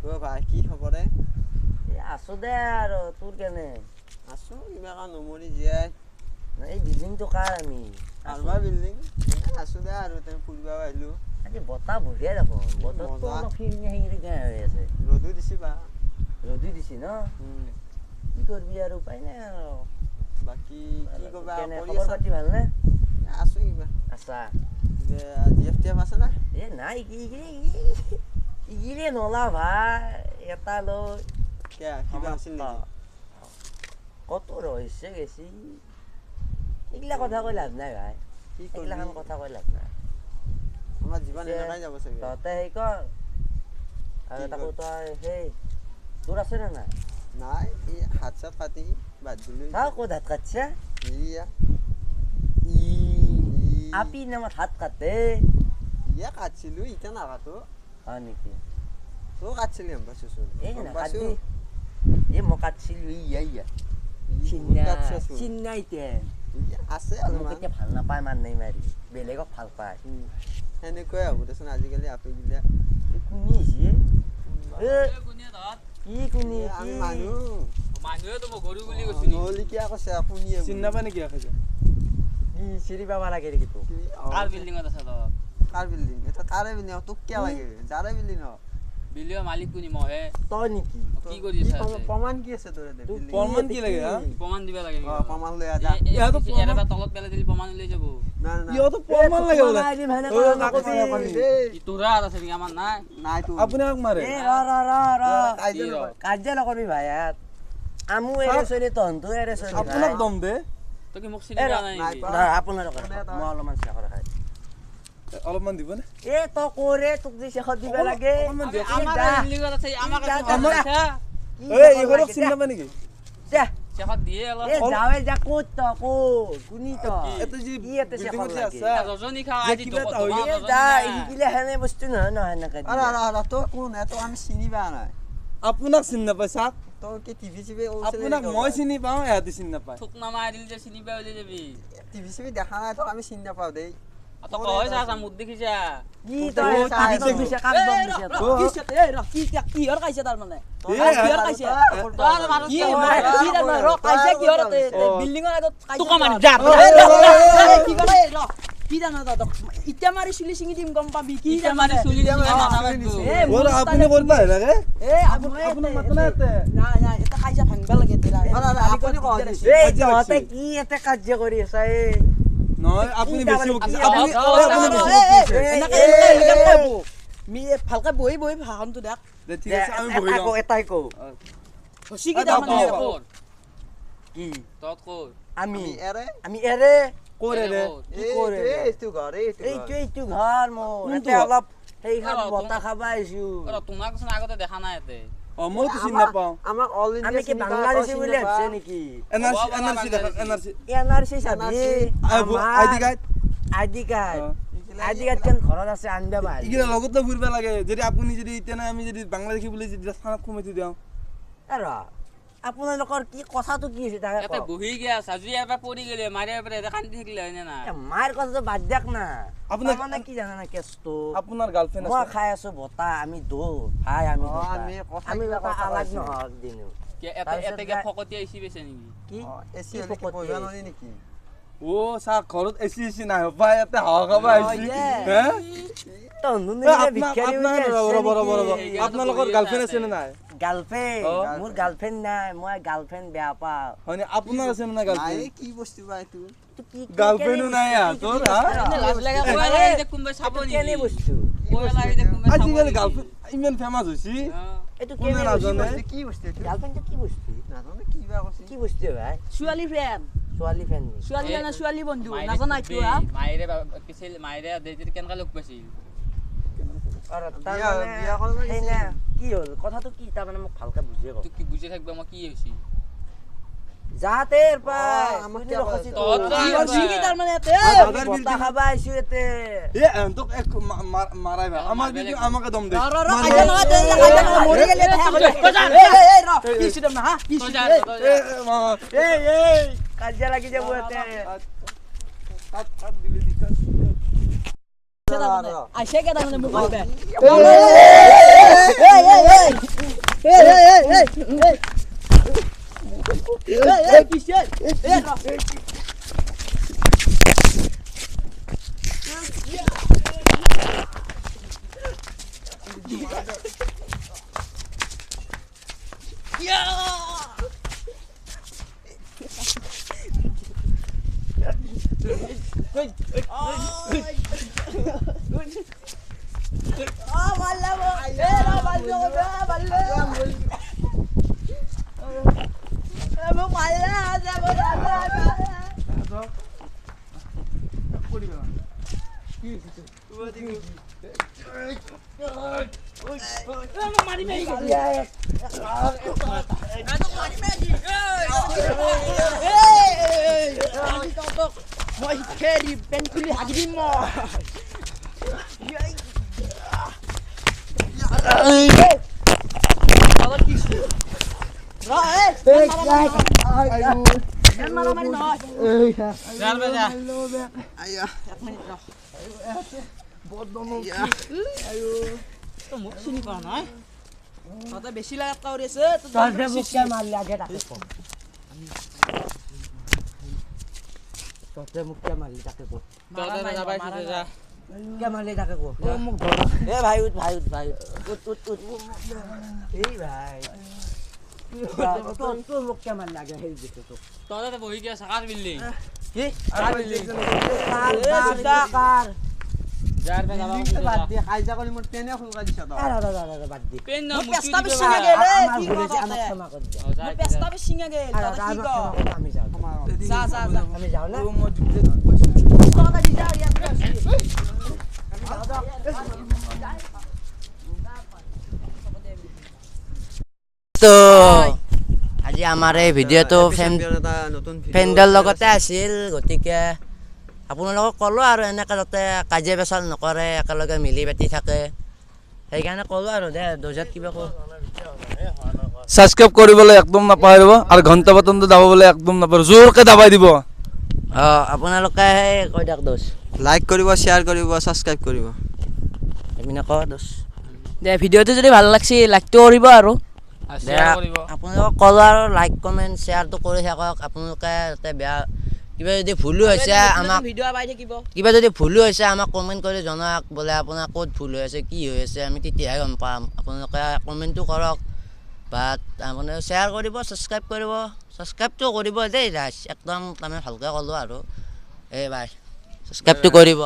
ভাই কি খবৰে আছো দে আৰু তোৰ কেনে আছো ইমান নমৰি জীয়াই এই বিল্ডিংটো কাৰ আমি আৰবা বিল্ডিং আছো দে আৰু তেনে ফুৰিব আহিলো আজি বতাহ বঢ়িয়া দেখোন বতৰটো অলপ খিৰিঙি খিৰিঙি হৈ আছে ৰ'দো দিছি বা ৰ'দো দিছি ন কি কৰিবি আৰু উপায় নাই আৰু বাকী কি কবা খবৰ পাতি ভালনে আছো কিবা আছা জিএফটিএফ আছে না এ নাই ইগিৰে নলা ভাই এটা লৈ কিবা আছিল নেকি কত ৰহিছে গেছি এইগিলা কথা কৈ লাভ নাই ভাই এইগিলাখান কথা কৈ লাভ নাই আমাৰ জীৱন এনেকাই যাব চাগে তহঁতে সেই কৰ আৰু তাকো তই সেই তোৰ আছে নে নাই নাই এই হাত চাত কাটি বাদ দিলো চাও ক'ত হাত কাটছে ইয়া আপি নামত হাত কাটে ইয়া কাটছিলো ইটা নাকাটো হয় নেকি তই কাটছিলি গম পাইছোচোন এই নাকাটি এই মই কাটছিলো ইয়া চিন্নাইতে আছে মোক এতিয়া ভাল নাপায় মানুহে মাৰি বেলেগক ভাল পায় সেনেকুৱাই হ'ব দেচোন আজিকালি আপেগিলা কোনি হৈছে কি কোনি আমি মানুহ মানুহেতো মই গৰু বুলি কৈছো নহ'লে কিয় কৈছে আপুনি চিনি নাপায় নেকি ৰাখিছে কি চিৰি পাব লাগে নেকি তোক কাৰ বিল্ডিঙত আছে তই কাৰ বিল্ডিং এটা তাৰে বিল্ডিং তোক কিয় লাগে যাৰে বিল্ডিং বিল্ডিঙৰ মালিক কোনি মইহে তই নেকি কি কৰি আছা প্ৰমাণ কি আছে তোৰ প্ৰমাণ কি লাগে হা প্ৰমাণ দিব লাগে প্ৰমাণ লৈ আজা ইয়াতো এটা তলত পেলাই দিলি প্ৰমাণ লৈ যাব না না ইহঁতো প্ৰমাণ লাগে বোলে তোৰা আছে নেকি আমাৰ নাই নাই তোৰ আপুনি আমাক মাৰে কাজিয়া নকৰিবি ভাই ইয়াত আমো এৰে চলি তহঁতো এৰে চলি আপোনাক দম দে তই কি মোক চিনি পোৱা নাই নেকি আপোনালোকৰ মই অলপমান চেখৰ খাই অলপমান দিব নে এ তই কৰে তোক যে চেখৰ দিব লাগে আমাৰ বিল্ডিঙত আছে আমাক এই ইহঁতক চিনি নাপায় নেকি যা চেখত দিয়ে অলপ এ যাৱে যা ক'ত তই ক'ত কোনি তই এতে যি কি এতে চেখৰ বিল্ডিঙত যে লাগে আছে ৰজনী খাওঁ যে আজি কিবা এটা হৈ এ যা এইগিলা হেনে বস্তু নহয় নহয় এনেকে তই কোন এটো আমি চিনি পোৱা নাই আপোনাক চিনি নাপায় চাক তই কি টিভি চিভি আপোনাক মই চিনি পাওঁ এহঁতে চিনি নাপায় থুক নামাই দিল যে চিনি পাই ওলাই যাবি টিভি চিভি দেখা নাই তই আমি চিনি নাপাওঁ দেই তই কয় চা মুখ দেখিছা কি তই কাক দম দিছে কাক দম দিছে কি ৰ কি হৰ কাইছে তাৰ মানে এই কিহৰ কাইছে তই মাৰো কি তাৰ মানে ৰ কাইছে কিহৰ বিল্ডিঙৰ আগত কাইছে তোক মাৰি যা কি কৰে ৰ কি জানো দাদা ইটা মাৰি চুলি চিঙি দিম গম পাবি কি ইটা মাৰি চুলি ওরা আপনি করবা লাগে এ আপোনাক মাতনা এতে না না এটা কাইজা ভাঙবা লাগে তেৰা আপুনি কয় এই তহঁতে কি এতে কাৰ্য কৰি আছা এ নয় আপনি বেশি বকিছে মি ভালকে বহি বহি ভাষণটো দেখ ঠিক আছে আমি বহি আকৌ এটাই কওঁ হসি কি তাৰ মানে কি তত কৰ আমি এৰে এৰে কৰে ৰে কি কৰে এইটো ঘৰ এইটো ঘৰ মোৰ এতে অলপ সেই খাব বতা খাবা আহিছো তোমাক চোন আগতে দেখা নাই এতে ও মই তো চিনি নাপাও আমাক অল আমি কি বাংলাদেশী বুলি ভাবছে নেকি এনআরসি দেখা এনআরসি এনআরসি চাবি আইডি কার্ড আইডি কার্ড কেন ঘৰত আছে আনবা ভাল ইগিলা লগতে ঘুরবা লাগে যদি আপনি যদি ইতে না আমি যদি বাংলাদেশী বুলি যদি থানাত কমাই দিও আৰু আপোনালোকৰ কি কথাটো কি হৈছে তাকে এতে বহি গিয়া সাজি এবাৰ পৰি গেলে মাৰে এবাৰ এটা কান্দি থাকিলে হয় না মাৰ কথাটো বাদ দিয়ক না আপোনাক মানে কি জানা না কেছটো আপনার গার্লফ্রেন্ড মই আছে খাই আছো বতা আমি দো ভাই আমি আমি কথা আলাগ নহক দিনো কে এতে এতে কে ফকতি আইছি বেছে নেকি কি এসি হলে কি পইবা নলি নেকি ও সা ঘরত এসি না ভাই এতে হাওয়া খাবা আইছি হ্যাঁ তন্দুনে ভিখাৰী আপনাৰ গাৰ্লফ্ৰেন্ড আছে না নাই গাৰ্লফ্ৰেন্ড মোৰ গার্লফ্রেন্ড নাই মই গার্লফ্রেন্ড বেয়া পাওঁ মানে আপনার আছে না গার্লফ্রেন্ড কি বস্তু পাই তুই গার্লফ্রেন্ড নাই তোর হ্যাঁ লাজ লাগা কই লাগে যে কোনবা চাব নি কেনে বস্তু কই লাগে যে কোনবা আজিকালি গার্লফ্রেন্ড ইমান ফেমাস হইছি এটো কোনে কেনে নাজানে কি বস্তু গার্লফ্রেন্ড কি বস্তু নাজানে কি বা কৈছে কি বস্তু ভাই ছোৱালী ফ্ৰেণ্ড ছোৱালী ফ্ৰেণ্ড ছোৱালী না ছোৱালী বন্ধু নাজানা কি হা মাইৰে পিছিল মাইৰে দেইtir কেনকা লোক পাছিল আৰু বিয়া কৰিব লাগিছিল কি হ'ল কথাটো কি তাৰ মানে মোক ভালকে বুজিয়ে ক তুই কি বুঝে থাকবা মই কি হইছি যাতে পাই আমাক কি ৰখছি কি তাৰ মানে এতে দাদার বতা খাবা আইছো এতে এ এন্তক এক মারাই ভাই আমার ভিডিও আমাকে দম দে ৰ কাইজা নহয় তে কাইজা নহয় মৰি গেলে এই ৰ কি সিদম না হা কি এই কাজিয়া লাগি যাব এতে কাট দিলে দিকা আইছে কে তাৰ মানে মোক কইবে কিছে এ ৰ মই খেৰি পেন খুলি হাগি দিম মোক চিনি পোৱা নাই তহঁতে বেছি লাগাত কাউৰি আছে তহঁতে মোক কিয় মাৰলি আগে তাকে ক তহঁতে মোক কিয় মাৰলি তাকে ক কিয় মাৰলি তাকে ক মোক এ ভাই উঠ এই ভাই তোৰ মোক কিয় মাৰলি আগে সেই দিছে তোক তহঁতে বহি কি আছে কাৰ বিল্ডিং কি কাৰ যাৰ পে যাবা বাদ দি কাজিয়া কৰি মোৰ পেনে খুলকা দিছা তই বাদ দি পেন না মোক মুচি পেস্তা দিব বেছিঙা গেলে আমাৰ কি ভুল হৈছে, কথা আমাক ক্ষমা কৰি দিয়া মোক পেস্তা বেছিঙা গেল তহঁতে কি ক আমি যাওঁ যা আমি যাওঁ না তহঁতে দি যা ইয়াতে আছি তো আজি আমাৰ এই ভিডিঅ'টো এটা নতুন ফ্ৰেণ্ডৰ লগতে আছিল গতিকে আপোনালোকক ক'লোঁ আৰু এনেকৈ যাতে কাজিয়া পেচাল নকৰে একেলগে মিলি পাতি থাকে সেইকাৰণে ক'লোঁ আৰু দে দৰ্জাত কিবা কওঁ সাবস্ক্ৰাইব কৰিবলৈ একদম নাপাহৰিব আৰু ঘণ্টা বাটনটো দাবাবলৈ একদম নাপাহৰিব জোৰকে দাবাই দিব অঁ আপোনালোকে সেই কৈ দিয়ক দোষ লাইক কৰিব শ্বেয়াৰ কৰিব সাবস্ক্ৰাইব কৰিব আমি নকওঁ দোষ দে ভিডিঅ'টো যদি ভাল লাগছি লাইকটো কৰিব আৰু আপোনালোকক ক'লোঁ আৰু লাইক কমেণ্ট শ্বেয়াৰটো কৰি থাকক আপোনালোকে যাতে বেয়া কিবা যদি ভুলো হৈছে আমাক ভিডিঅ' পাই থাকিব কিবা যদি ভুলো হৈছে আমাক কমেণ্ট কৰি জনাওক বোলে আপোনাৰ ক'ত ভুল হৈ আছে কি হৈ আছে আমি তেতিয়াহে গম পাম আপোনালোকে কমেণ্টটো কৰক বা আপোনালোকে শ্বেয়াৰ কৰিব ছাবস্ক্ৰাইবটো কৰিব দেই ৰাইজ একদম তাৰমানে ভালকৈ ক'লোঁ আৰু এই বাই ছাবস্ক্ৰাইবটো কৰিব